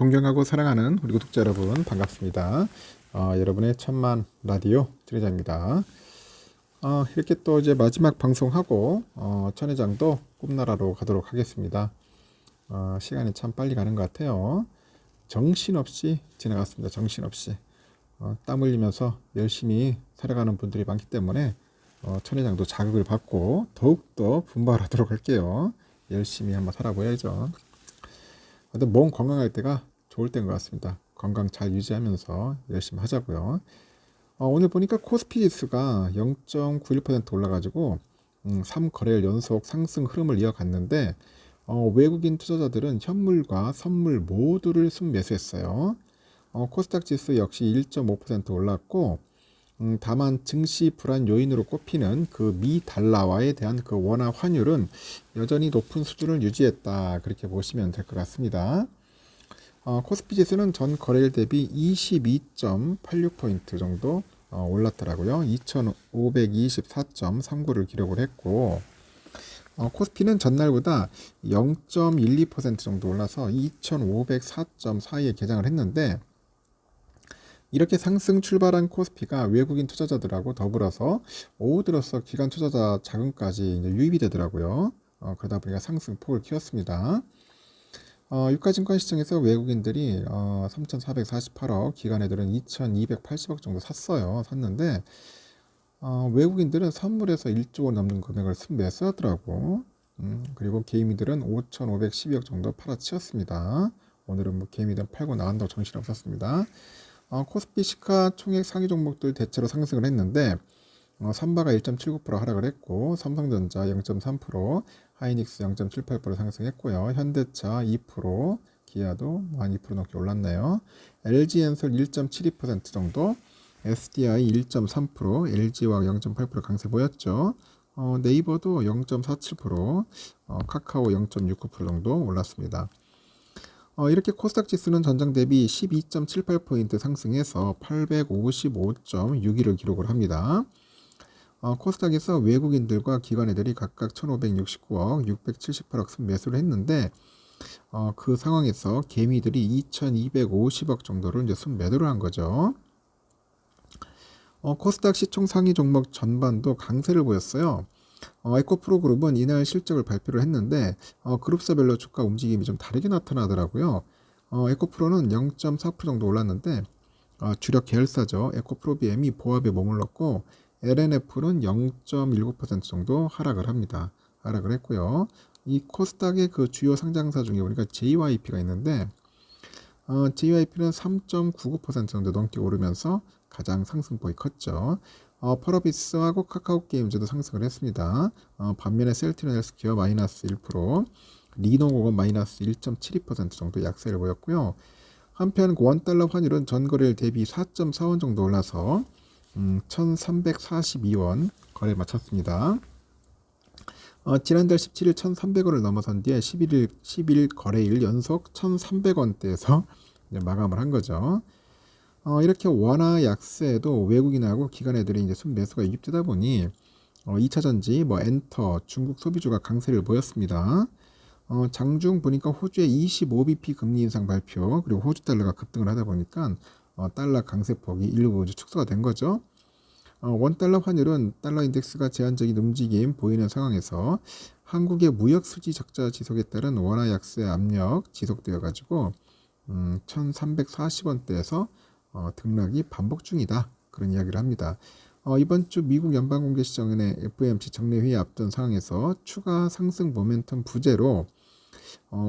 존경하고 사랑하는 우리 구독자 여러분 반갑습니다. 여러분의 천만 라디오 진행자입니다. 이렇게 또 이제 마지막 방송하고 천회장도 꿈나라로 가도록 하겠습니다. 시간이 참 빨리 가는 것 같아요. 정신없이 지나갔습니다. 정신없이 땀 흘리면서 열심히 살아가는 분들이 많기 때문에 천회장도 자극을 받고 더욱더 분발하도록 할게요. 열심히 한번 살아보야죠. 몸 건강할 때가 좋을 때인 것 같습니다. 건강 잘 유지하면서 열심히 하자고요. 오늘 보니까 코스피 지수가 0.91% 올라가지고 3거래일 연속 상승 흐름을 이어갔는데 외국인 투자자들은 현물과 선물 모두를 순매수했어요. 코스닥 지수 역시 1.5% 올랐고 다만 증시 불안 요인으로 꼽히는 그 미 달러화에 대한 그 원화 환율은 여전히 높은 수준을 유지했다, 그렇게 보시면 될 것 같습니다. 코스피 지수는 전 거래일 대비 22.86포인트 정도 올랐더라고요. 2524.39를 기록을 했고 코스피는 전날보다 0.12% 정도 올라서 2504.42에 개장을 했는데, 이렇게 상승 출발한 코스피가 외국인 투자자들하고 더불어서 오후 들어서 기관 투자자 자금까지 이제 유입이 되더라고요. 그러다 보니까 상승폭을 키웠습니다. 유가증권 시장에서 외국인들이 3,448억, 기관 애들은 2,280억 정도 샀는데 외국인들은 선물에서 1조 원 넘는 금액을 순매수하더라고. 그리고 개미들은 5,512억 정도 팔아치웠습니다. 오늘은 뭐 개미들 팔고 나간다고 정신없었습니다. 코스피 시가총액 상위 종목들 대체로 상승을 했는데 삼바가 1.79% 하락을 했고 삼성전자 0.3%, 하이닉스 0.78% 상승했고요. 현대차 2%, 기아도 한 2% 넘게 올랐네요. LG엔솔 1.72% 정도, SDI 1.3%, LG화학 0.8% 강세 보였죠. 네이버도 0.47%, 카카오 0.69% 정도 올랐습니다. 이렇게 코스닥 지수는 전장 대비 12.78포인트 상승해서 855.61을 기록을 합니다. 코스닥에서 외국인들과 기관애들이 각각 1,569억, 678억 순매수를 했는데 그 상황에서 개미들이 2,250억 정도를 이제 순매도를 한 거죠. 코스닥 시총 상위 종목 전반도 강세를 보였어요. 에코프로 그룹은 이날 실적을 발표를 했는데 그룹사별로 주가 움직임이 좀 다르게 나타나더라고요. 에코프로는 0.4% 정도 올랐는데 주력 계열사죠. 에코프로비엠이 보합에 머물렀고 LNF는 0.19% 정도 하락을 합니다. 하락을 했고요. 이 코스닥의 그 주요 상장사 중에 보니까 JYP가 있는데 JYP는 3.99% 정도 넘게 오르면서 가장 상승폭이 컸죠. 펄어비스하고 카카오게임즈도 상승을 했습니다. 반면에 셀트리온 헬스케어 마이너스 1%, 리노공은 마이너스 1.72% 정도 약세를 보였고요. 한편 원달러 환율은 전거래일 대비 4.4원 정도 올라서 1342원 거래 마쳤습니다. 지난달 17일 1300원을 넘어선 뒤에 11일 거래일 연속 1300원대에서 마감을 한 거죠. 이렇게 원화 약세에도 외국인하고 기관 애들이 이제 순매수가 유입되다 보니 2차전지 엔터 중국 소비주가 강세를 보였습니다. 장중 보니까 호주의 25bp 금리 인상 발표, 그리고 호주 달러가 급등을 하다 보니까 달러 강세폭이 일부 축소가 된 거죠. 원달러 환율은 달러 인덱스가 제한적인 움직임 보이는 상황에서 한국의 무역 수지 적자 지속에 따른 원화 약세 압력 지속되어 가지고 1340원대에서 등락이 반복 중이다, 그런 이야기를 합니다. 이번 주 미국 연방공개시장의 FOMC 정례회의 앞둔 상황에서 추가 상승 모멘텀 부재로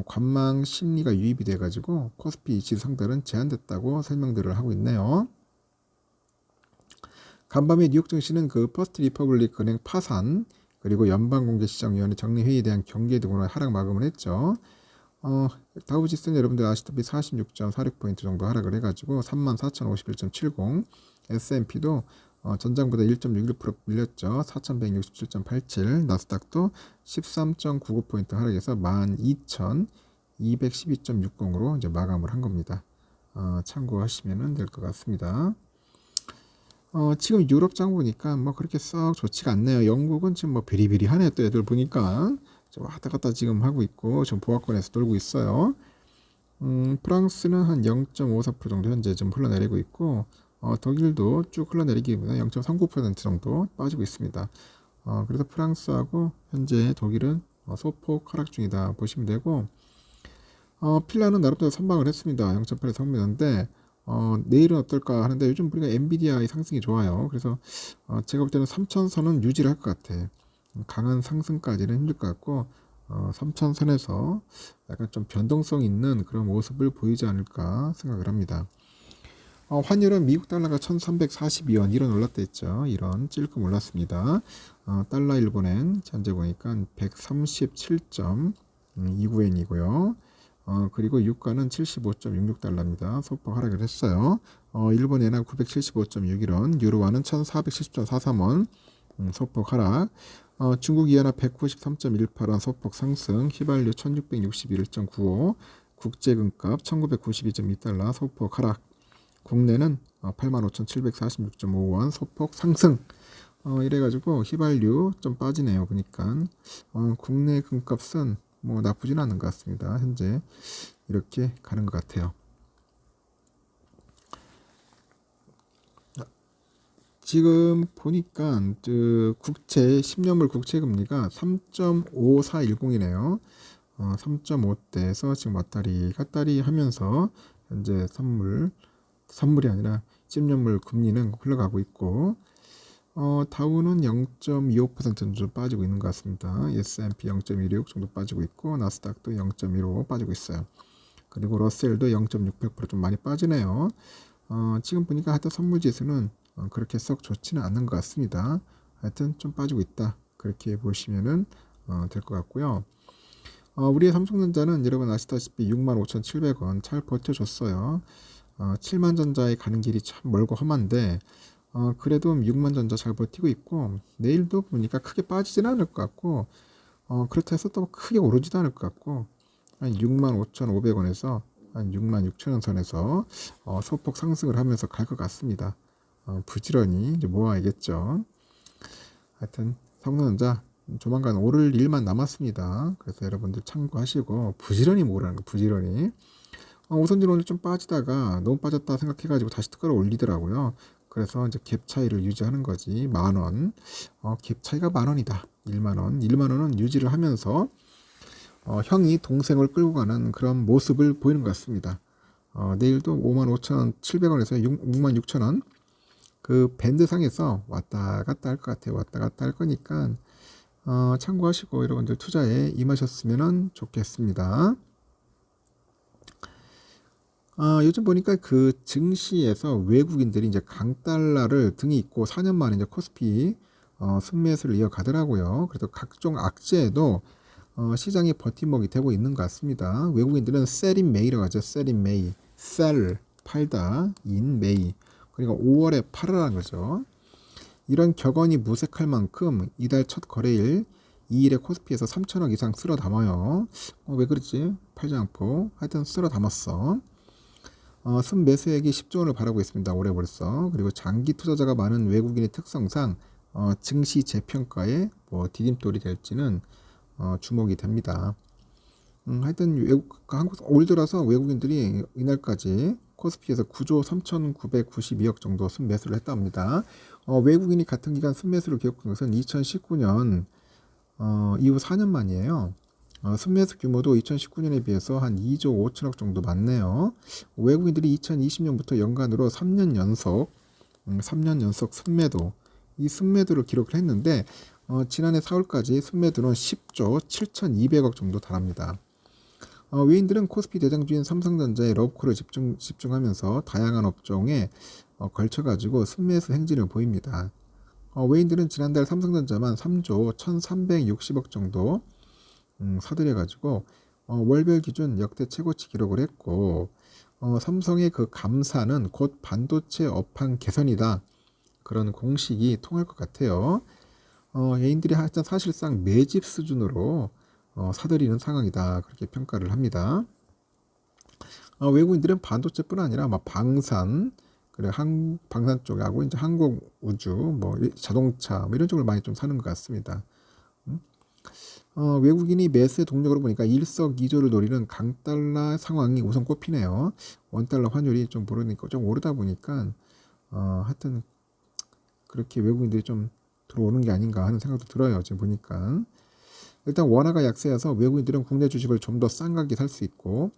관망 심리가 유입이 돼가지고 코스피 지수 상단은 제한됐다고 설명들을 하고 있네요. 간밤에 뉴욕 증시는 그 퍼스트 리퍼블릭 은행 파산, 그리고 연방공개시장위원회 정례회의에 대한 경계 등으로 하락 마감을 했죠. 다우지수는 여러분들 아시다시피 46.46포인트 정도 하락을 해가지고 34,051.70, S&P도 전장보다 1.61% 밀렸죠. 4,167.87, 나스닥도 13.99포인트 하락해서 12,212.60으로 이제 마감을 한 겁니다. 참고하시면 될 것 같습니다. 지금 유럽 장 보니까 그렇게 썩 좋지가 않네요. 영국은 지금 비리비리하네. 또 애들 보니까 좀 왔다 갔다 지금 하고 있고 좀 보합권에서 돌고 있어요. 프랑스는 한 0.54% 정도 현재 좀 흘러내리고 있고, 독일도 쭉 흘러내리기보다 0.39% 정도 빠지고 있습니다. 그래서 프랑스하고 현재 독일은 소폭 하락 중이다 보시면 되고, 필라는 나름대로 선방을 했습니다. 0.8에서 선방했는데, 내일은 어떨까 하는데 요즘 우리가 엔비디아의 상승이 좋아요. 그래서 제가 볼 때는 3천선은 유지를 할 것 같아. 강한 상승까지는 힘들 것 같고, 3천선에서 약간 좀 변동성 있는 그런 모습을 보이지 않을까 생각을 합니다. 환율은 미국 달러가 1342원 1원 올랐다 했죠. 이런 찔끔 올랐습니다. 달러 일본엔 현재 보니까 137.29엔이고요. 그리고 유가는 75.66달러입니다. 소폭 하락을 했어요. 일본 엔화 975.61원, 유로화는 1470.43원, 소폭 하락. 중국 이하나 193.18원 소폭 상승, 휘발유 1661.95, 국제금값 1992.2달러 소폭 하락. 국내는 85,746.5원 소폭 상승. 이래가지고 휘발유 좀 빠지네요. 보니까 국내 금값은 뭐 나쁘진 않은 것 같습니다. 현재 이렇게 가는 것 같아요. 지금 보니까 국채 10년물 국채 금리가 3.5410이네요. 3.5대에서 지금 왔다리 갔다리 하면서 현재 선물이 아니라 10년물 금리는 흘러가고 있고, 다우는 0.25% 정도 빠지고 있는 것 같습니다. S&P 0.16 정도 빠지고 있고, 나스닥도 0.15 빠지고 있어요. 그리고 러셀도 0.68% 좀 많이 빠지네요. 지금 보니까 하여튼 선물 지수는 그렇게 썩 좋지는 않는 것 같습니다. 하여튼 좀 빠지고 있다. 그렇게 보시면은 될 것 같고요. 우리의 삼성전자는 여러분 아시다시피 65,700원 잘 버텨줬어요. 7만전자에 가는 길이 참 멀고 험한데, 그래도 6만전자 잘 버티고 있고, 내일도 보니까 크게 빠지지는 않을 것 같고, 그렇다 해서 또 크게 오르지도 않을 것 같고, 한 65,500원에서 한 66,000원 선에서 소폭 상승을 하면서 갈 것 같습니다. 부지런히 이제 모아야겠죠. 하여튼 삼성전자 조만간 오를 일만 남았습니다. 그래서 여러분들 참고하시고 부지런히 모으라는 거, 부지런히. 오선진 오늘 좀 빠지다가 너무 빠졌다 생각해가지고 다시 또 끌어올리더라고요. 그래서 이제 갭 차이를 유지하는 거지. 10,000원. 갭 차이가 10,000원이다. 10,000원. 10,000원은 유지를 하면서 형이 동생을 끌고 가는 그런 모습을 보이는 것 같습니다. 내일도 55,700원에서 66,000원 그 밴드 상에서 왔다 갔다 할 것 같아요. 왔다 갔다 할 거니까 참고하시고 여러분들 투자에 임하셨으면 좋겠습니다. 요즘 보니까 그 증시에서 외국인들이 이제 강달러를 등에 입고 4년 만에 이제 코스피 순매수를 이어가더라고요. 그래서 각종 악재에도 시장이 버팀목이 되고 있는 것 같습니다. 외국인들은 셀인 메이라고 하죠. 셀인 메이, 셀 팔다, 인 메이. 그러니까 5월에 팔으라는 거죠. 이런 격언이 무색할 만큼 이달 첫 거래일 2일에 코스피에서 3천억 이상 쓸어 담아요. 왜 그랬지? 팔지 않고 하여튼 쓸어 담았어. 순매수액이 10조 원을 바라고 있습니다. 올해 벌써. 그리고 장기 투자자가 많은 외국인의 특성상 증시 재평가에 뭐 디딤돌이 될지는 주목이 됩니다. 하여튼 한국 올 들어서 외국인들이 이날까지 코스피에서 9조 3,992억 정도 순매수를 했다 합니다. 외국인이 같은 기간 순매수를 기록한 것은 2019년 이후 4년 만이에요. 순매수 규모도 2019년에 비해서 한 2조 5천억 정도 많네요. 외국인들이 2020년부터 연간으로 3년 연속 순매도, 이 순매도를 기록을 했는데 지난해 4월까지 순매도는 10조 7,200억 정도 달합니다. 외인들은 코스피 대장주인 삼성전자의 러브콜을 집중하면서 다양한 업종에 걸쳐가지고 순매수 행진을 보입니다. 외인들은 지난달 삼성전자만 3조 1,360억 정도 사들여가지고 월별 기준 역대 최고치 기록을 했고, 삼성의 그 감사는 곧 반도체 업황 개선이다. 그런 공식이 통할 것 같아요. 외인들이 하여튼 사실상 매집 수준으로 사들이는 상황이다. 그렇게 평가를 합니다. 외국인들은 반도체뿐 아니라 막 방산, 그래 방산 쪽하고 이제 항공 우주, 뭐 자동차 뭐 이런 쪽을 많이 좀 사는 것 같습니다. 외국인이 매수의 동력으로 보니까 일석이조를 노리는 강달러 상황이 우선 꼽히네요. 원달러 환율이 좀 모르니까 좀 오르다 보니까 하여튼 그렇게 외국인들이 좀 들어오는 게 아닌가 하는 생각도 들어요. 지금 보니까 일단 원화가 약세여서 외국인들은 국내 주식을 좀 더 싼 가격에 살 수 있고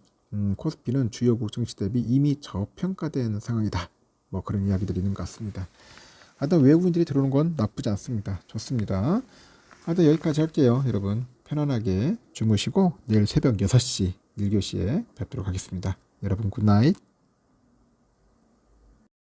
코스피는 주요국 증시 대비 이미 저평가된 상황이다. 뭐 그런 이야기들이 있는 것 같습니다. 하여튼 외국인들이 들어오는 건 나쁘지 않습니다. 좋습니다. 하여튼 여기까지 할게요. 여러분 편안하게 주무시고 내일 새벽 6시 1교시에 뵙도록 하겠습니다. 여러분 굿나잇.